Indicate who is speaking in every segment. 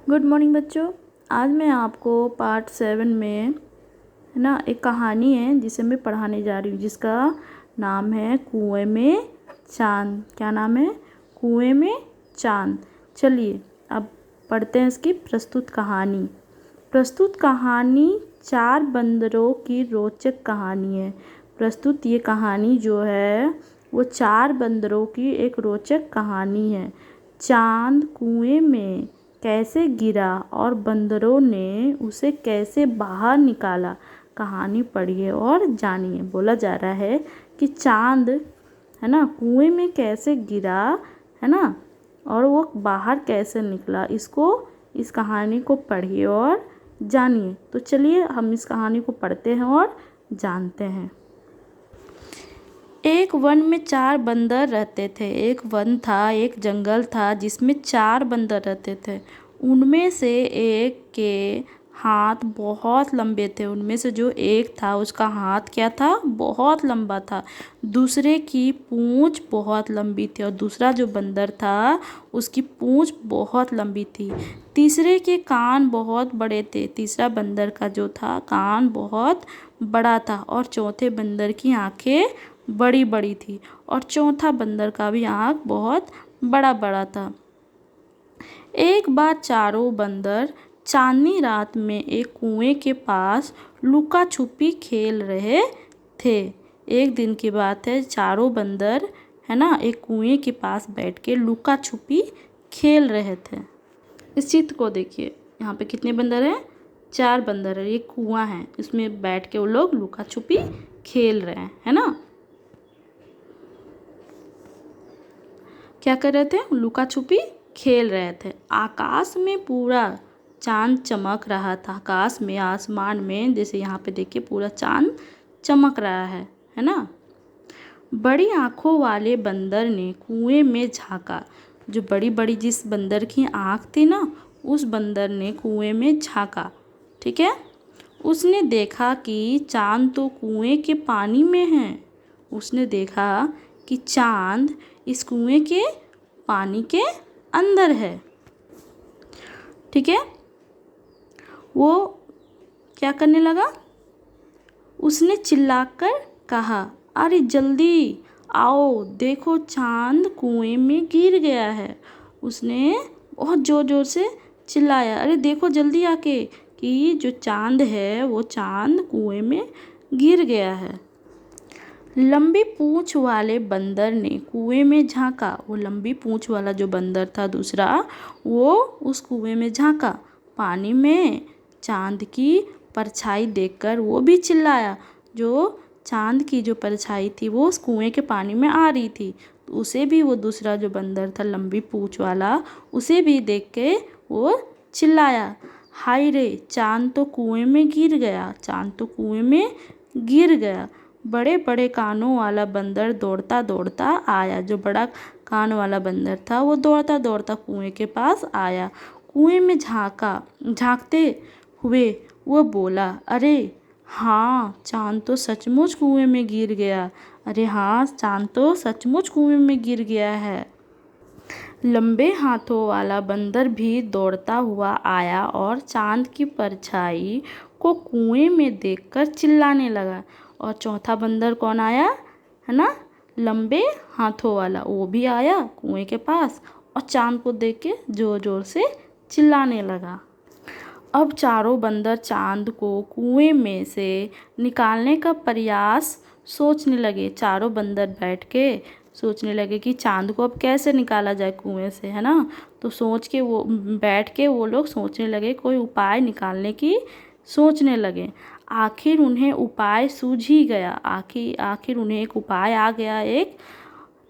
Speaker 1: Good morning बच्चों। आज मैं आपको पार्ट 7 में है ना एक कहानी है जिसे मैं पढ़ाने जा रही हूँ, जिसका नाम है कुएं में चांद। क्या नाम है? कुएं में चांद। चलिए अब पढ़ते हैं इसकी प्रस्तुत कहानी। प्रस्तुत कहानी 4 बंदरों की रोचक कहानी है। प्रस्तुत ये कहानी जो है वो 4 बंदरों की एक रोचक कहानी है। चांद कुएं में कैसे गिरा और बंदरों ने उसे कैसे बाहर निकाला, कहानी पढ़िए और जानिए। बोला जा रहा है कि चांद है ना कुएं में कैसे गिरा, है ना, और वो बाहर कैसे निकला। इस कहानी को पढ़िए और जानिए। तो चलिए हम इस कहानी को पढ़ते हैं और जानते हैं। एक वन में 4 बंदर रहते थे। एक वन था, एक जंगल था जिसमें 4 बंदर रहते थे। उनमें से एक के हाथ बहुत लंबे थे। उनमें से जो एक था उसका हाथ क्या था? बहुत लंबा था। दूसरे की पूंछ बहुत लंबी थी और दूसरा जो बंदर था उसकी पूंछ बहुत लंबी थी। तीसरे के कान बहुत बड़े थे। तीसरा बंदर का जो था कान बहुत बड़ा था और चौथे बंदर की आंखें बड़ी बड़ी थी और चौथा बंदर का भी आँख बहुत बड़ा बड़ा था। एक बार चारों बंदर चांदनी रात में एक कुएं के पास लुका छुपी खेल रहे थे। एक दिन की बात है, चारों बंदर है ना एक कुएं के पास बैठ के लुका छुपी खेल रहे थे। इस चित्र को देखिए, यहाँ पे कितने बंदर हैं? 4 बंदर है। ये कुआं है, इसमें बैठ के वो लोग लुका छुपी खेल रहे हैं, है ना। क्या कर रहे थे? लुका छुपी खेल रहे थे। आकाश में पूरा चांद चमक रहा था। आकाश में, आसमान में, जैसे यहाँ पे देखिए पूरा चांद चमक रहा है ना। बड़ी आंखों वाले बंदर ने कुएं में झांका। जो बड़ी बड़ी जिस बंदर की आंख थी ना, उस बंदर ने कुएं में झांका। ठीक है। उसने देखा कि चांद तो कुएं के पानी में है। उसने देखा कि चांद इस कुएं के पानी के अंदर है। ठीक है। वो क्या करने लगा? उसने चिल्लाकर कहा, अरे जल्दी आओ, देखो चांद कुएं में गिर गया है। उसने बहुत ज़ोर ज़ोर से चिल्लाया, अरे देखो जल्दी आके कि जो चांद है वो चांद कुएं में गिर गया है। लंबी पूंछ वाले बंदर ने कुएं में झांका। वो लंबी पूंछ वाला जो बंदर था दूसरा, वो उस कुएं में झांका। पानी में चांद की परछाई देखकर वो भी चिल्लाया। जो चांद की जो परछाई थी वो उस कुएं के पानी में आ रही थी, तो उसे भी वो दूसरा जो बंदर था लंबी पूंछ वाला, उसे भी देख के वो चिल्लाया, हाय रे, चांद तो कुएं में गिर गया, चांद तो कुएं में गिर गया। बड़े बड़े कानों वाला बंदर दौड़ता दौड़ता आया। जो बड़ा कान वाला बंदर था वो दौड़ता दौड़ता कुएं के पास आया। कुएं में झांकते हुए वो बोला, अरे हाँ, चांद तो सचमुच कुएं में गिर गया। अरे हाँ, चांद तो सचमुच कुएं में गिर गया है। लंबे हाथों वाला बंदर भी दौड़ता हुआ आया और चांद की परछाई को कुएं में देखकर चिल्लाने लगा। और चौथा बंदर कौन आया? है ना, लंबे हाथों वाला, वो भी आया कुएं के पास और चांद को देख के जोर जोर से चिल्लाने लगा। अब चारों बंदर चांद को कुएं में से निकालने का प्रयास सोचने लगे। चारों बंदर बैठ के सोचने लगे कि चांद को अब कैसे निकाला जाए कुएं से, है ना। तो सोच के वो बैठ के वो लोग सोचने लगे, कोई उपाय निकालने की सोचने लगे। आखिर उन्हें उपाय सूझ ही गया। आखिर उन्हें एक उपाय आ गया, एक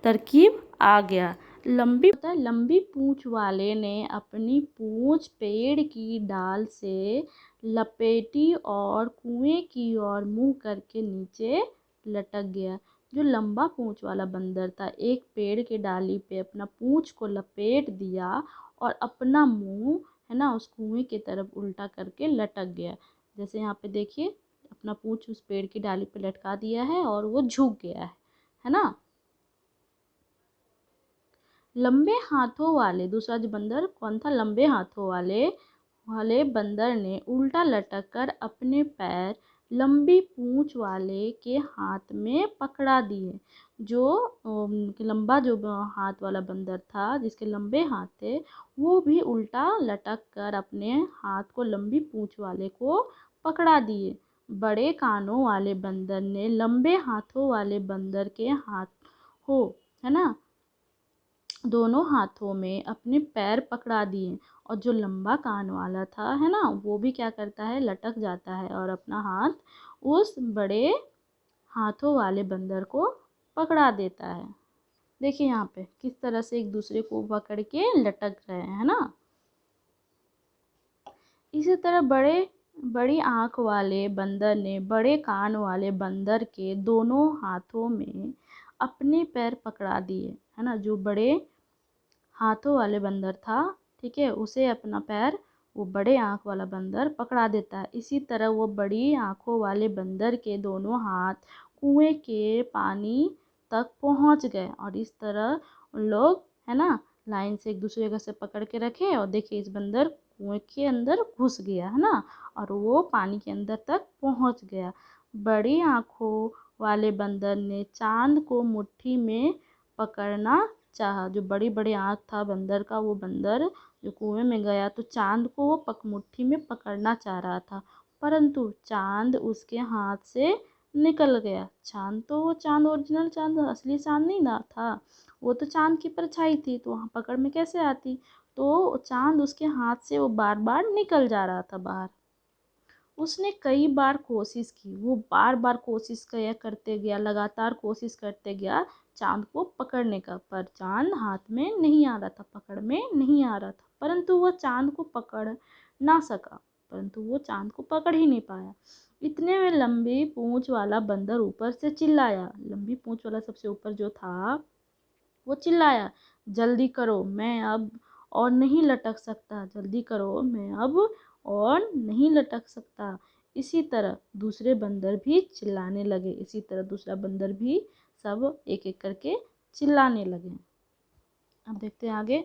Speaker 1: तरकीब आ गया। लंबी पूंछ वाले ने अपनी पूंछ पेड़ की डाल से लपेटी और कुएं की ओर मुंह करके नीचे लटक गया। जो लंबा पूंछ वाला बंदर था, एक पेड़ के डाली पे अपना पूंछ को लपेट दिया और अपना मुंह है ना उस कुएं की तरफ उल्टा करके लटक गया। जैसे यहाँ पे देखिए, अपना पूंछ उस पेड़ की डाली पे लटका दिया है और वो झुक गया है ना। लंबे हाथों वाले, दूसरा जो बंदर कौन था, लंबे हाथों वाले वाले बंदर ने उल्टा लटक कर अपने पैर लंबी पूंछ वाले के हाथ में पकड़ा दिए। जो लंबा जो हाथ वाला बंदर था, जिसके लंबे हाथ थे, वो भी उल्टा लटक कर अपने हाथ को लंबी पूंछ वाले को पकड़ा दिए। बड़े कानों वाले बंदर ने लंबे हाथों वाले बंदर के हाथ हो, है ना, दोनों हाथों में अपने पैर पकड़ा दिए। और जो लंबा कान वाला था, है ना, वो भी क्या करता है, लटक जाता है और अपना हाथ उस बड़े हाथों वाले बंदर को पकड़ा देता है। देखिए यहाँ पे किस तरह से एक दूसरे को पकड़ के लटक रहे हैं, है ना। इसी तरह बड़ी आंख वाले बंदर ने बड़े कान वाले बंदर के दोनों हाथों में अपने पैर पकड़ा दिए, है ना। जो बड़े हाथों वाले बंदर था, ठीक है, उसे अपना पैर वो बड़े आँख वाला बंदर पकड़ा देता है। इसी तरह वो बड़ी आँखों वाले बंदर के दोनों हाथ कुएं के पानी तक पहुंच गए। और इस तरह उन लोग, है ना, लाइन से एक दूसरे का से पकड़ के रखे। और देखिए इस बंदर कुएं के अंदर घुस गया, है ना, और वो पानी के अंदर तक पहुंच गया। बड़ी आँखों वाले बंदर ने चांद को मुट्ठी में पकड़ना चाहा। जो बड़ी बड़ी आँख था बंदर का, वो बंदर जो कुएं में गया तो चांद को वो मुट्ठी में पकड़ना चाह रहा था, परंतु चांद उसके हाथ से निकल गया। चांद तो वो चांद ओरिजिनल चांद, असली चांद नहीं ना था, वो तो चांद की परछाई थी, तो वहाँ पकड़ में कैसे आती। तो चांद उसके हाथ से वो बार बार निकल जा रहा था बाहर। उसने कई बार कोशिश की, वो बार बार कोशिश किया करते गया, लगातार कोशिश करते गया चांद को पकड़ने का, पर चांद हाथ में नहीं आ रहा था, पकड़ में नहीं आ रहा था, परंतु वो चांद को पकड़ ना सका, परंतु वो चांद को पकड़ ही नहीं पाया। इतने में लंबी पूंछ वाला बंदर ऊपर से चिल्लाया। लंबी पूंछ वाला सबसे ऊपर जो था, वो चिल्लाया, जल्दी करो, मैं अब और नहीं लटक सकता, जल्दी करो, मैं अब और नहीं लटक सकता। इसी तरह दूसरे बंदर भी चिल्लाने लगे। इसी तरह दूसरा बंदर भी सब एक एक करके चिल्लाने लगे। अब देखते हैं आगे।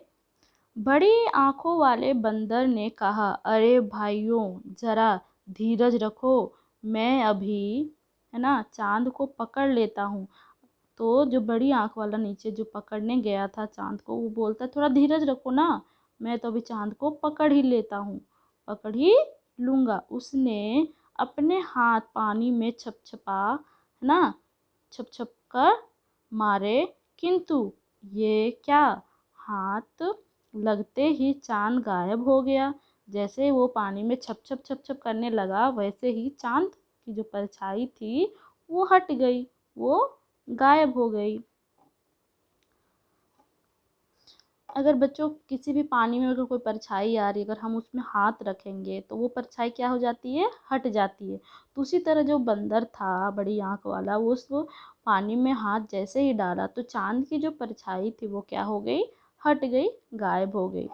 Speaker 1: बड़ी आंखों वाले बंदर ने कहा, अरे भाइयों, जरा धीरज रखो, मैं अभी, है ना, चांद को पकड़ लेता हूँ। तो जो बड़ी आंख वाला नीचे जो पकड़ने गया था चांद को, वो बोलता है, थोड़ा धीरज रखो ना, मैं तो अभी चांद को पकड़ ही लेता हूँ, पकड़ ही लूँगा। उसने अपने हाथ पानी में छपछपा, है ना, छप छप कर मारे, किंतु ये क्या, हाथ लगते ही चांद गायब हो गया। जैसे वो पानी में छप छप करने लगा, वैसे ही चांद की जो परछाई थी वो हट गई, वो गायब हो गई। अगर बच्चों किसी भी पानी में अगर कोई परछाई आ रही है, अगर हम उसमें हाथ रखेंगे तो वो परछाई क्या हो जाती है, हट जाती है। तो उसी तरह जो बंदर था बड़ी आंख वाला, वो उस पानी में हाथ जैसे ही डाला तो चांद की जो परछाई थी वो क्या हो गई, हट गई, गायब हो गई।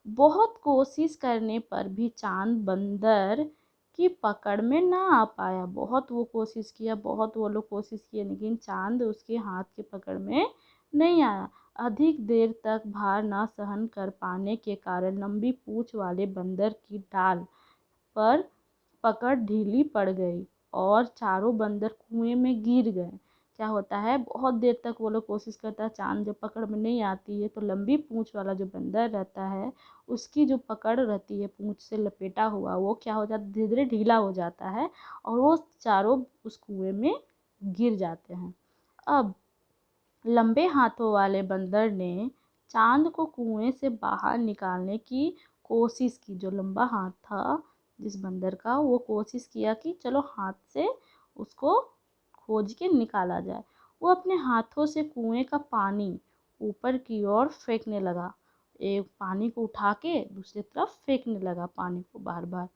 Speaker 1: बहुत कोशिश करने पर भी चांद बंदर की पकड़ में ना आ पाया। बहुत वो कोशिश किया, बहुत वो लोग कोशिश किए, लेकिन चांद उसके हाथ की पकड़ में नहीं आया। अधिक देर तक भार न सहन कर पाने के कारण लंबी पूंछ वाले बंदर की डाल पर पकड़ ढीली पड़ गई और चारों बंदर कुएं में गिर गए। क्या होता है, बहुत देर तक वो लोग कोशिश करता है, चांद जब पकड़ में नहीं आती है तो लंबी पूंछ वाला जो बंदर रहता है, उसकी जो पकड़ रहती है पूंछ से लपेटा हुआ, वो क्या हो जाता है, धीरे धीरे ढीला हो जाता है और वो चारों उस कुएं में गिर जाते हैं। अब लंबे हाथों वाले बंदर ने चांद को कुएं से बाहर निकालने की कोशिश की। जो लंबा हाथ था जिस बंदर का, वो कोशिश किया कि चलो हाथ से उसको खोज के निकाला जाए। वो अपने हाथों से कुएं का पानी ऊपर की ओर फेंकने लगा, एक पानी को उठा के दूसरी तरफ फेंकने लगा पानी को बार बार।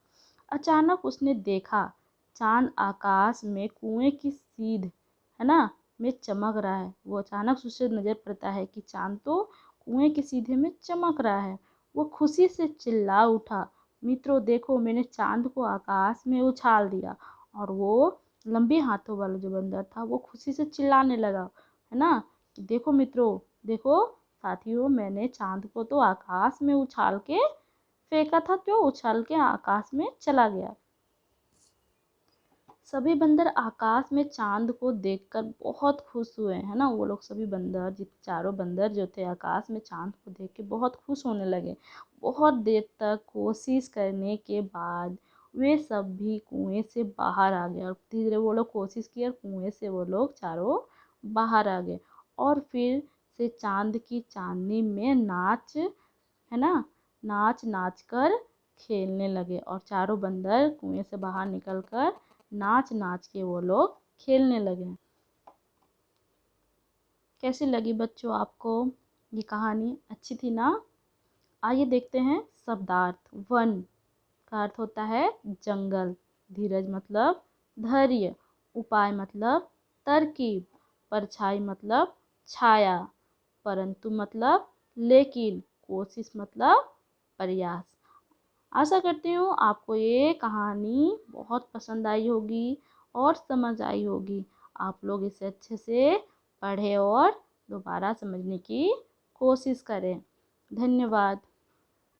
Speaker 1: अचानक उसने देखा चांद आकाश में कुएं की सीध, है ना, में चमक रहा है। वो अचानक उसे नजर पड़ता है कि चांद तो कुएं के सीधे में चमक रहा है। वो खुशी से चिल्ला उठा, मित्रों देखो, मैंने चांद को आकाश में उछाल दिया। और वो लंबे हाथों वाला जो बंदर था वो खुशी से चिल्लाने लगा, है ना, कि देखो मित्रों, देखो, साथियों, मैंने चाँद को तो आकाश में उछाल के फेंका था, जो उछाल के आकाश में चला गया। सभी बंदर आकाश में चाँद को देखकर बहुत खुश हुए, है ना। वो लोग सभी बंदर, चारों बंदर जो थे, आकाश में चाँद को देख के बहुत खुश होने लगे। बहुत देर तक कोशिश करने के बाद वे सब भी कुएं से बाहर आ गए, और धीरे धीरे वो लोग कोशिश किए और कुएं से वो लोग चारों बाहर आ गए। और फिर से चाँद की चांदनी में नाच, है ना, नाच नाच कर खेलने लगे। और चारों बंदर कुएं से बाहर निकल कर नाच नाच के वो लोग खेलने लगे। कैसी लगी बच्चों आपको ये कहानी? अच्छी थी ना? आइए देखते हैं शब्दार्थ। वन का अर्थ होता है जंगल, धीरज मतलब धैर्य, उपाय मतलब तरकीब, परछाई मतलब छाया, परंतु मतलब लेकिन, कोशिश मतलब प्रयास। आशा करती हूँ आपको ये कहानी बहुत पसंद आई होगी और समझ आई होगी। आप लोग इसे अच्छे से पढ़ें और दोबारा समझने की कोशिश करें। धन्यवाद।